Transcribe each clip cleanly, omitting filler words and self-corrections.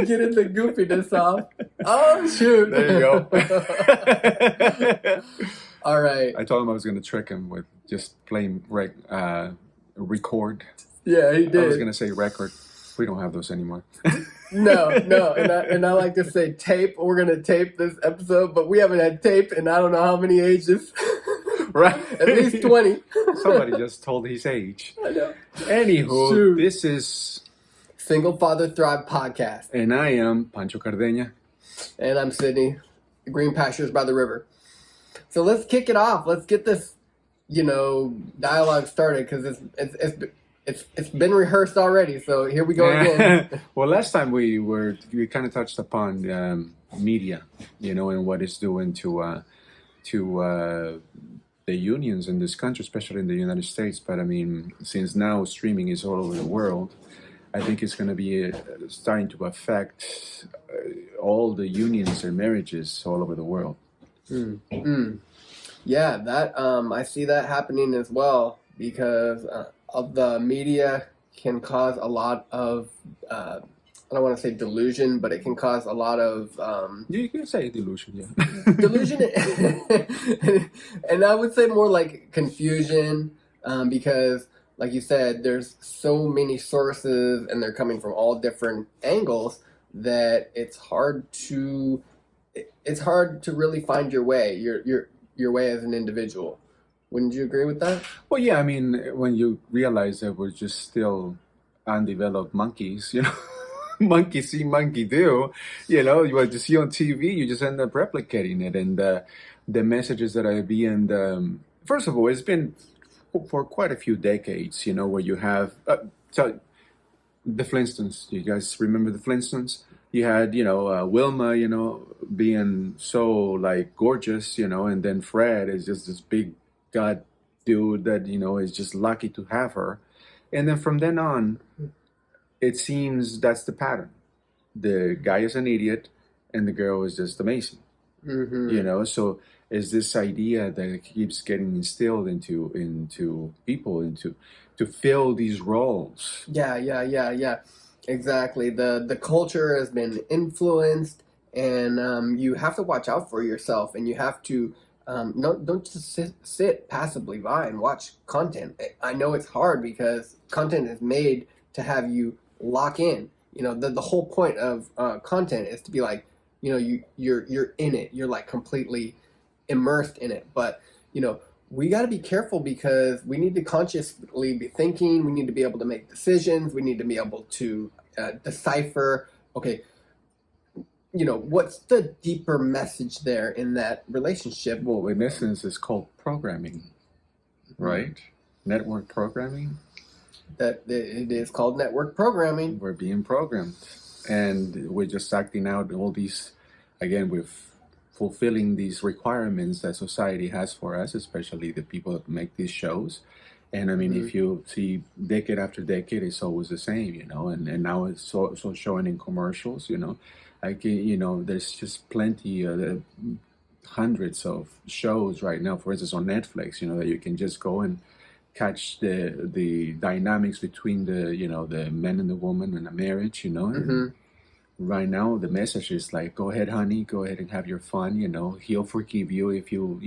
getting the goofiness off. Oh, shoot. There you go. All right. I told him I was going to trick him with just plain record. Yeah, he I was did. going to say record. We don't have those anymore. No. And I like to say tape. We're going to tape this episode, but we haven't had tape in I don't know how many ages. Right. At least 20. Somebody just told his age. I know. Anywho, Shoot. This is Single Father Thrive Podcast. And I am Pancho Cardeña. And I'm Sydney, Green Pastures by the River. So let's kick it off. Let's get this, dialogue started because it's been rehearsed already. So here we go again. Well, last time we kind of touched upon media, and what it's doing to the unions in this country, especially in the United States. But I mean, since now streaming is all over the world, I think it's going to be starting to affect all the unions and marriages all over the world. Yeah, that I see that happening as well because of the media can cause a lot of I don't want to say delusion, but it can cause a lot of you can say delusion, yeah. delusion, and I would say more like confusion because, like you said, there's so many sources and they're coming from all different angles that it's hard to really find your way, your way as an individual. Wouldn't you agree with that? Well, yeah. I mean, when you realize that we're just still undeveloped monkeys, monkey see, monkey do. What you see on TV, you just end up replicating it, and the messages that are being. First of all, it's been for quite a few decades, where you have so the Flintstones. You guys remember the Flintstones? You had, Wilma, being so like gorgeous, and then Fred is just this big god dude that, is just lucky to have her. And then from then on, it seems that's the pattern. The guy is an idiot and the girl is just amazing. Mm-hmm. So is this idea that keeps getting instilled into people to fill these roles. Yeah. Exactly. The culture has been influenced, and you have to watch out for yourself, and you have to don't just sit passively by and watch content. I know it's hard because content is made to have you lock in. The whole point of content is to be like, you're in it. You're like completely immersed in it. But we got to be careful because we need to consciously be thinking. We need to be able to make decisions. We need to be able to decipher, okay, what's the deeper message there in that relationship? Well, in essence, it's called programming, right? Network programming. That it is called network programming. We're being programmed, and we're just acting out all these, again, with fulfilling these requirements that society has for us, especially the people that make these shows. And I mean, if you see decade after decade, it's always the same, and now it's so showing in commercials, there's just plenty, hundreds of shows right now, for instance, on Netflix, that you can just go and catch the dynamics between the man and the woman in a marriage, and right now the message is like, go ahead, honey, go ahead and have your fun, he'll forgive you if you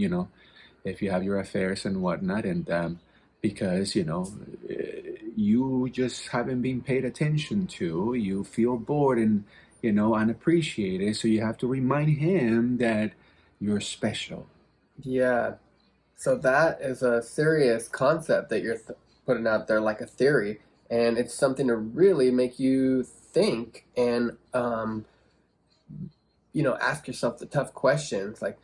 have your affairs and whatnot, and because you just haven't been paid attention to, you feel bored and unappreciated, so you have to remind him that you're special. Yeah. So that is a serious concept that you're putting out there, like a theory, and it's something to really make you think and ask yourself the tough questions, like,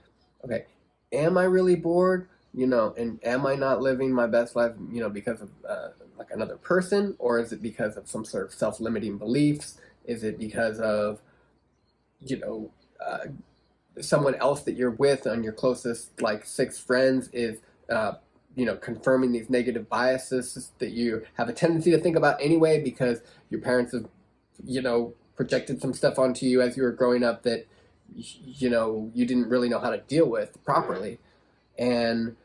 okay, am I really bored? And am I not living my best life, because of like another person, or is it because of some sort of self-limiting beliefs? Is it because of someone else that you're with on your closest, like 6 friends is, confirming these negative biases that you have a tendency to think about anyway because your parents have, projected some stuff onto you as you were growing up that, you didn't really know how to deal with properly. And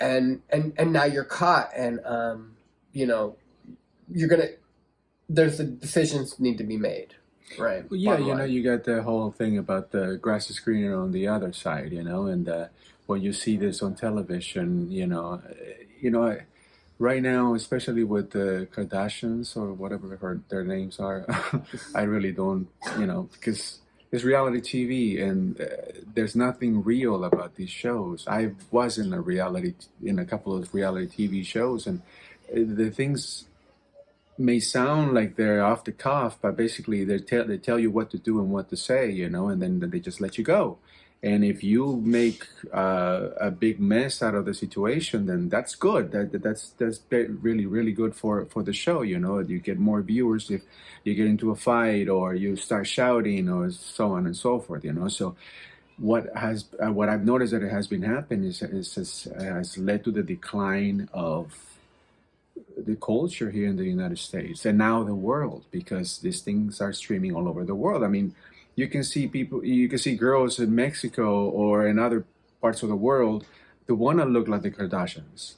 now you're caught, and there's decisions need to be made. Right. Well, yeah, Bottom line. you got the whole thing about the grass is greener on the other side, and when you see this on television, right now, especially with the Kardashians or whatever their names are, I really don't, because it's reality TV and there's nothing real about these shows. I was in a couple of reality TV shows, and the things may sound like they're off the cuff, but basically they tell you what to do and what to say, and then they just let you go. And if you make a big mess out of the situation, then that's good. That's really really good for the show. You get more viewers if you get into a fight or you start shouting or so on and so forth. So what I've noticed that it has been happening has led to the decline of the culture here in the United States and now the world, because these things are streaming all over the world. I mean, you can see girls in Mexico or in other parts of the world that want to look like the Kardashians.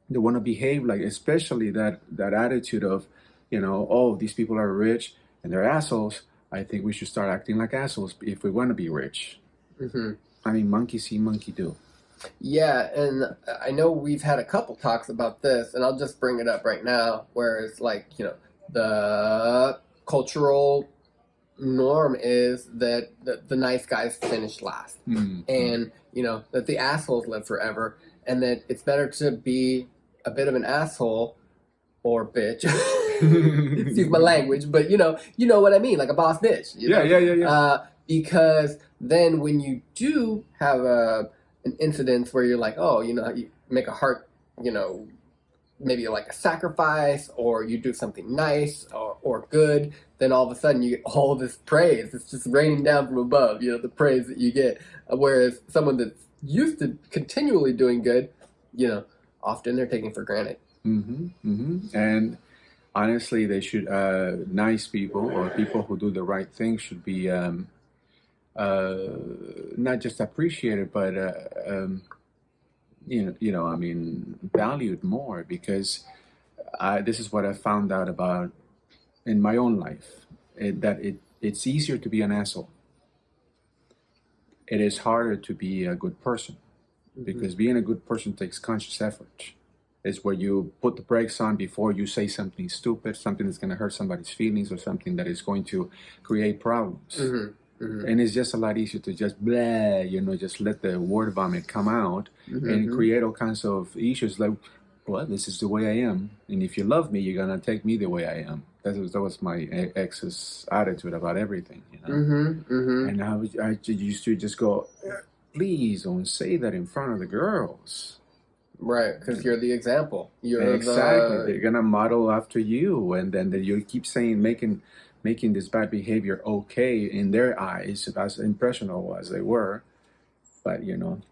They want to behave like, especially that attitude of, oh, these people are rich and they're assholes. I think we should start acting like assholes if we want to be rich. Mm-hmm. I mean, monkey see, monkey do. Yeah, and I know we've had a couple talks about this, and I'll just bring it up right now, where it's like, the cultural norm is that the nice guys finish last, and, that the assholes live forever, and that it's better to be a bit of an asshole or bitch. Excuse my language, but you know what I mean, like a boss bitch. Yeah. Because then when you do have an incident where you're like, oh, you make a heart, maybe like a sacrifice, or you do something nice or good, then all of a sudden you get all this praise. It's just raining down from above, the praise that you get. Whereas someone that's used to continually doing good, often they're taken for granted. And honestly, they should, nice people or people who do the right thing should be not just appreciated, but I mean, valued more, because this is what I found out about in my own life, it's easier to be an asshole. It is harder to be a good person, because being a good person takes conscious effort. It's where you put the brakes on before you say something stupid, something that's going to hurt somebody's feelings, or something that is going to create problems. And it's just a lot easier to just blah, just let the word vomit come out and create all kinds of issues like, well, this is the way I am. And if you love me, you're going to take me the way I am. That was my ex's attitude about everything, And I used to just go, please don't say that in front of the girls. Right, because you're the example. Exactly. They're going to model after you. And then you keep saying, making this bad behavior okay in their eyes, as impressionable as they were. But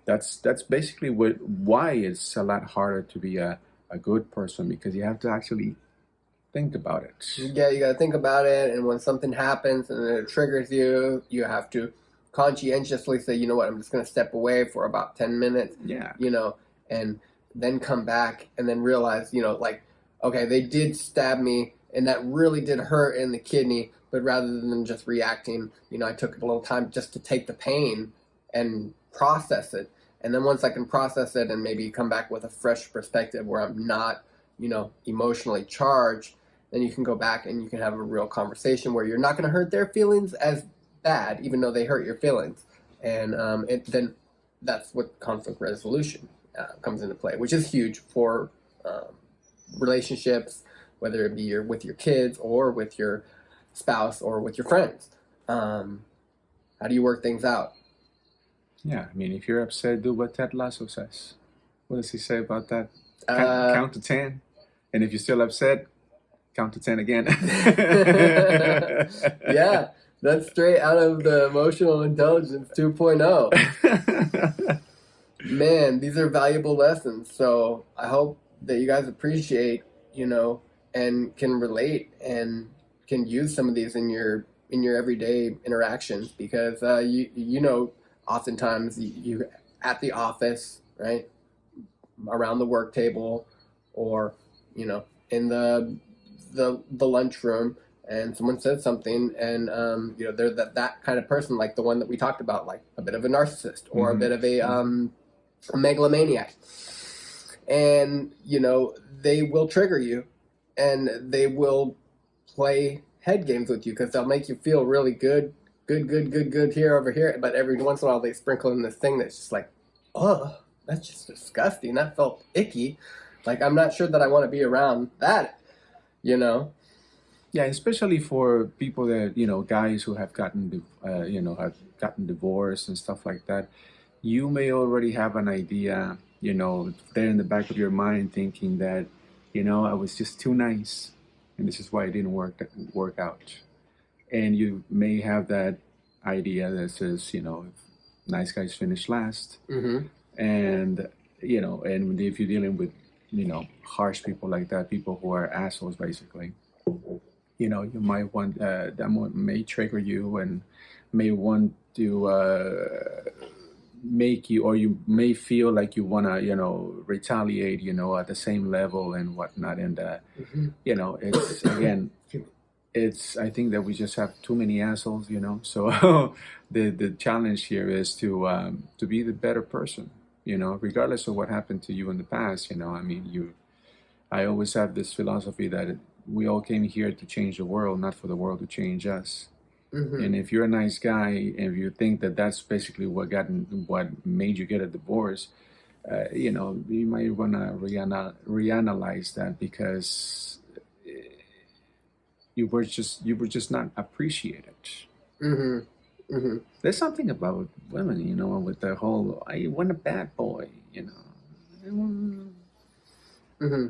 that's basically why it's a lot harder to be a good person, because you have to actually think about it. Yeah, you got to think about it, and when something happens and it triggers you, you have to conscientiously say, you know what, I'm just going to step away for about 10 minutes. Yeah. And then come back and then realize, like, okay, they did stab me, and that really did hurt in the kidney, but rather than just reacting, I took a little time just to take the pain and process it. And then once I can process it and maybe come back with a fresh perspective where I'm not, emotionally charged, then you can go back and you can have a real conversation where you're not going to hurt their feelings as bad, even though they hurt your feelings. And then that's what conflict resolution comes into play, which is huge for relationships, whether it be with your kids or with your spouse or with your friends. How do you work things out? Yeah, I mean, if you're upset, do what Ted Lasso says. What does he say about that? Count to 10. And if you're still upset, count to 10 again. Yeah, that's straight out of the Emotional Intelligence 2.0. Man, these are valuable lessons. So I hope that you guys appreciate, and can relate and can use some of these in your everyday interactions, because oftentimes you at the office, right, around the work table, or in the lunchroom, and someone says something, and they're that kind of person, like the one that we talked about, like a bit of a narcissist or a bit of a megalomaniac, and they will trigger you, and they will play head games with you because they'll make you feel really good here over here, but every once in a while they sprinkle in this thing that's just like, oh, that's just disgusting. That felt icky. Like, I'm not sure that I want to be around that, Yeah, especially for people that, guys who have have gotten divorced and stuff like that. You may already have an idea, there in the back of your mind, thinking that, I was just too nice, and this is why it didn't work out. And you may have that idea that says, nice guys finish last. Mm-hmm. And, and if you're dealing with, harsh people like that, people who are assholes, basically, you might want, that may trigger you and may want to make you, or you may feel like you want to, retaliate, at the same level and whatnot. And, it's, again, I think that we just have too many assholes, so the challenge here is to be the better person, regardless of what happened to you in the past. I always have this philosophy that we all came here to change the world, not for the world to change us. Mm-hmm. And if you're a nice guy, and if you think that that's basically what made you get a divorce, you might want to reanalyze that, because you were just not appreciated. Mm-hmm. Mm-hmm. There's something about women, with the whole "I want a bad boy," Mm-hmm.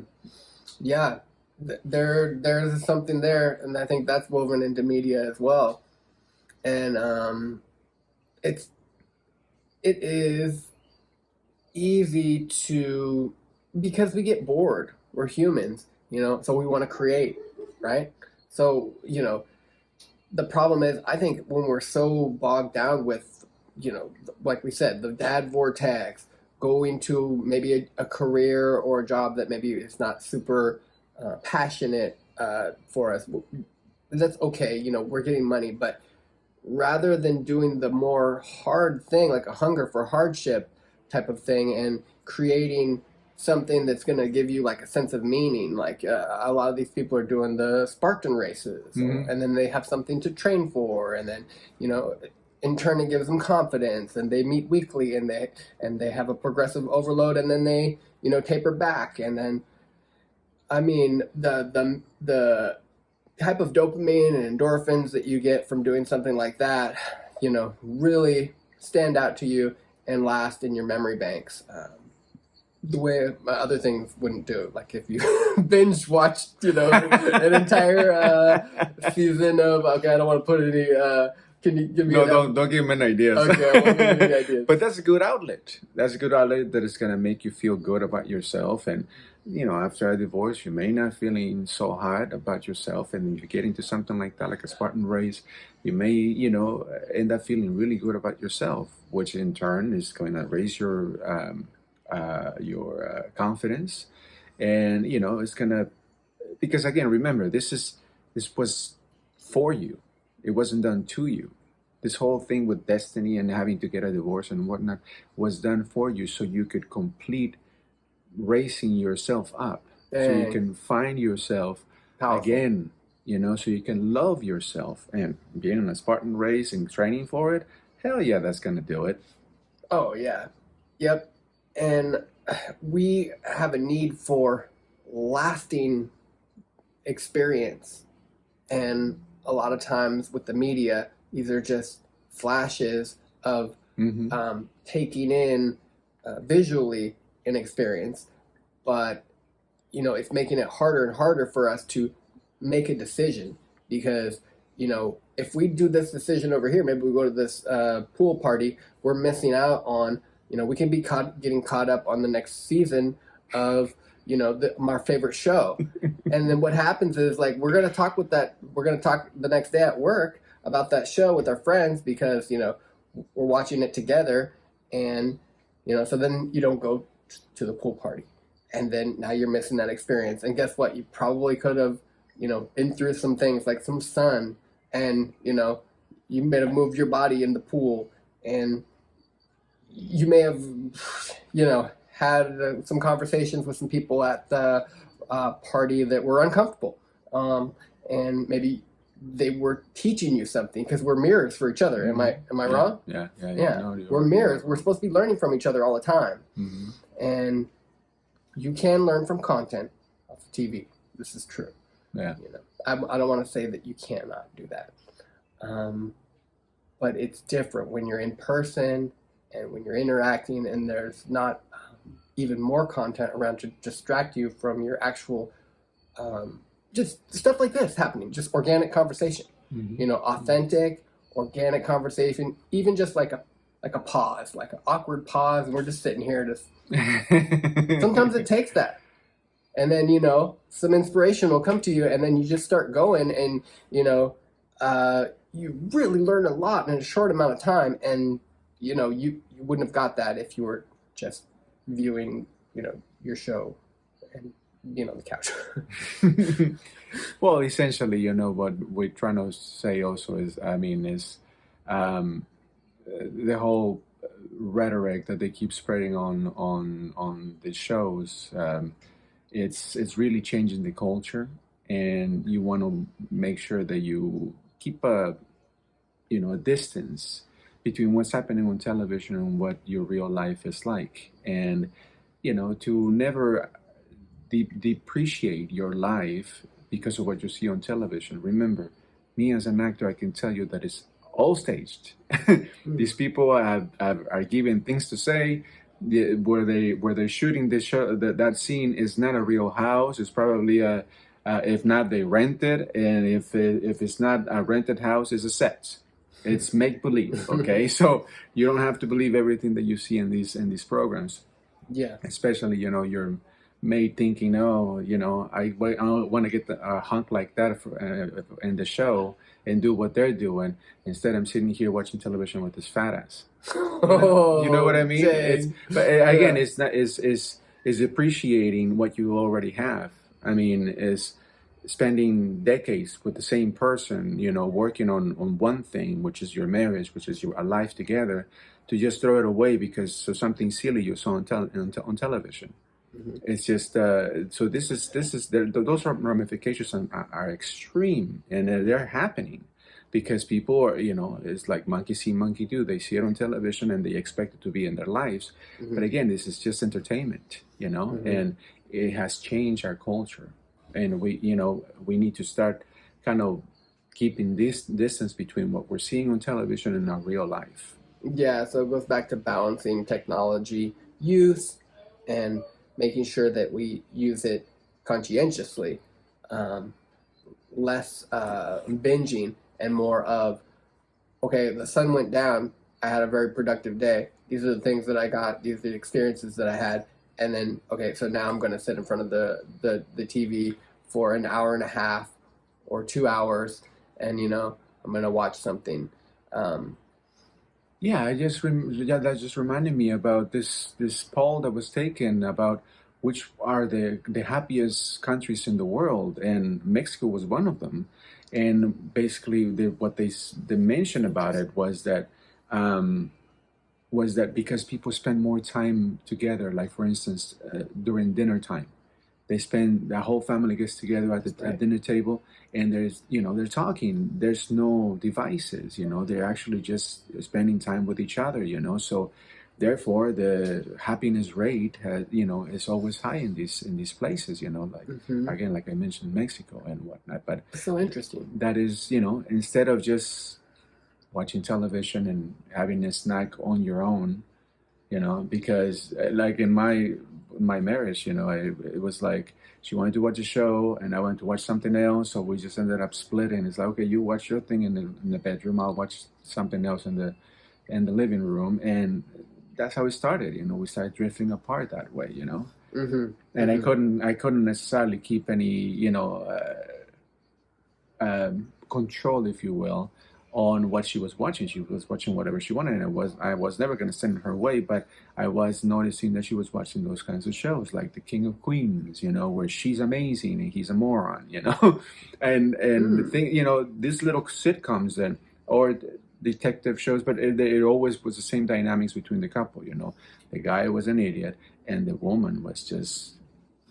Yeah, there's something there, and I think that's woven into media as well. And it is easy to, because we get bored. We're humans, so we want to create, right? So the problem is, I think when we're so bogged down with, like we said, the dad vortex, going to maybe a career or a job that maybe is not super passionate for us, that's okay. We're getting money, but rather than doing the more hard thing, like a hunger for hardship type of thing, and creating something that's going to give you like a sense of meaning, like a lot of these people are doing the Spartan races, and then they have something to train for, and then in turn it gives them confidence, and they meet weekly, and they have a progressive overload, and then they taper back, and then the type of dopamine and endorphins that you get from doing something like that, really stand out to you and last in your memory banks. The way other things wouldn't do. Like if you binge watched, an entire season of, okay, I don't want to put any, can you give me don't give them any ideas. Okay, I won't give you any ideas. But that's a good outlet. That's a good outlet that is going to make you feel good about yourself. And, after a divorce, you may not feeling so hard about yourself. And if you get into something like that, like a Spartan race, you may, end up feeling really good about yourself, which in turn is going to raise your confidence. And, it's going to, because again, remember, this was for you. It wasn't done to you. This whole thing with destiny and having to get a divorce and whatnot was done for you, so you could complete raising yourself up. So you can find yourself again, so you can love yourself. And being in a Spartan race and training for it, hell yeah, that's going to do it. Oh, yeah. Yep. And we have a need for lasting experience. And a lot of times with the media, these are just flashes of taking in visually an experience. But, it's making it harder and harder for us to make a decision, because, if we do this decision over here, maybe we go to this pool party, we're missing out on, we can be getting caught up on the next season of, our favorite show. And then what happens is, like, we're going to talk the next day at work about that show with our friends, because, we're watching it together. And, so then you don't go to the pool party. And then now you're missing that experience. And guess what? You probably could have been through some things like some sun, and you may have moved your body in the pool, and you may have had some conversations with some people at the party that were uncomfortable, and maybe they were teaching you something, because we're mirrors for each other. Am I wrong? Yeah. No, we're mirrors. We're supposed to be learning from each other all the time. Mm-hmm. And you can learn from content off of TV. This is true. Yeah. I don't want to say that you cannot do that, but it's different when you're in person and when you're interacting, and there's not even more content around to distract you from your actual just stuff like this happening, just organic conversation. Mm-hmm. Authentic, organic conversation, even just like a pause, like an awkward pause, and we're just sitting here just sometimes it takes that, and then some inspiration will come to you, and then you just start going, and you really learn a lot in a short amount of time, and you wouldn't have got that if you were just viewing your show and being on the couch. Well, essentially, what we're trying to say also is, the whole rhetoric that they keep spreading on the shows. It's really changing the culture, and you want to make sure that you keep a distance between what's happening on television and what your real life is like, and to never depreciate your life because of what you see on television. Remember, me as an actor, I can tell you that it's all staged. These people are given things to say. Where they're shooting this show, that scene is not a real house. It's probably if not, they rent it, and if it's not a rented house, it's a set. It's make believe. Okay, so you don't have to believe everything that you see in these programs. Yeah, especially you're made thinking, I want to get a hunk like that in the show and do what they're doing. Instead, I'm sitting here watching television with this fat ass. You know what I mean? But again, it's not is appreciating what you already have. I mean, is spending decades with the same person, working on one thing, which is your marriage, which is your life together, to just throw it away because of something silly you saw on television. Mm-hmm. It's just so this is those ramifications are extreme, and they're happening because people are it's like monkey see monkey do. They see it on television and they expect it to be in their lives. Mm-hmm. But again, this is just entertainment, mm-hmm. and it has changed our culture, and we need to start kind of keeping this distance between what we're seeing on television and our real life. Yeah, so it goes back to balancing technology use and making sure that we use it conscientiously, less binging and more of, okay, the sun went down, I had a very productive day. These are the things that I got, these are the experiences that I had, and then, okay, so now I'm going to sit in front of the TV for an hour and a half or 2 hours, and, I'm going to watch something. Yeah, that just reminded me about this poll that was taken about which are the happiest countries in the world, and Mexico was one of them. And basically, what they mentioned about it was that because people spend more time together, like for instance during dinner time, the whole family gets together at the dinner table, and there's they're talking. There's no devices. They're actually just spending time with each other. So therefore the happiness rate is always high in these places. Like mm-hmm. again, like I mentioned, Mexico and whatnot. But it's so interesting. That is instead of just watching television and having a snack on your own, because like in my marriage, it was like she wanted to watch a show and I wanted to watch something else, so we just ended up splitting. It's like, okay, you watch your thing in the bedroom, I'll watch something else in the living room, and that's how it started. We started drifting apart that way. Mm-hmm. And mm-hmm. I couldn't necessarily keep any control, if you will, on what she was watching. She was watching whatever she wanted, and I was never going to send her way, but I was noticing that she was watching those kinds of shows, like The King of Queens, where she's amazing and he's a moron, and the thing, these little sitcoms then, or detective shows, but it always was the same dynamics between the couple. The guy was an idiot, and the woman was just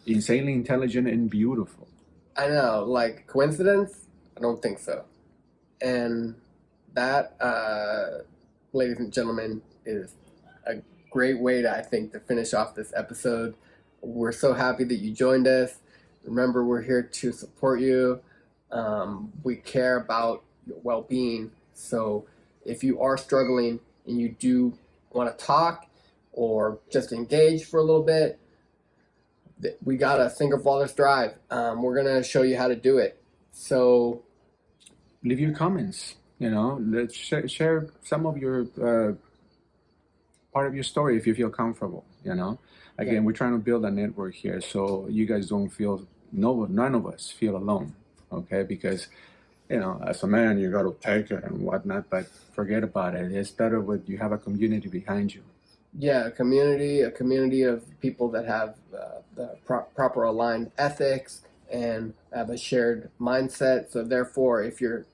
insanely intelligent and beautiful. I know, like, coincidence? I don't think so. And that, ladies and gentlemen, is a great way to, I think, to finish off this episode. We're so happy that you joined us. Remember, we're here to support you. We care about your well-being. So if you are struggling and you do want to talk or just engage for a little bit, we got a Single Fathers Drive. We're going to show you how to do it. So leave your comments. Let's share some of your part of your story if you feel comfortable. Again, we're trying to build a network here, so you guys don't feel none of us feel alone. Okay, because as a man, you got to take it and whatnot, but forget about it. It's better when you have a community behind you. Yeah, a community of people that have the proper aligned ethics and have a shared mindset. So therefore, if you're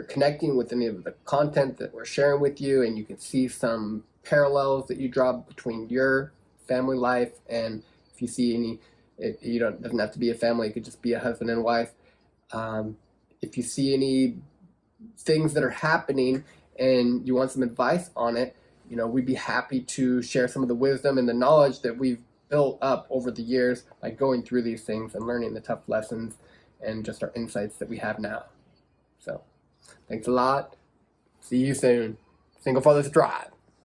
connecting with any of the content that we're sharing with you, and you can see some parallels that you draw between your family life, and if you see any, doesn't have to be a family, it could just be a husband and wife. If you see any things that are happening and you want some advice on it, we'd be happy to share some of the wisdom and the knowledge that we've built up over the years by going through these things and learning the tough lessons and just our insights that we have now. So, thanks a lot. See you soon. Single Fathers Drive.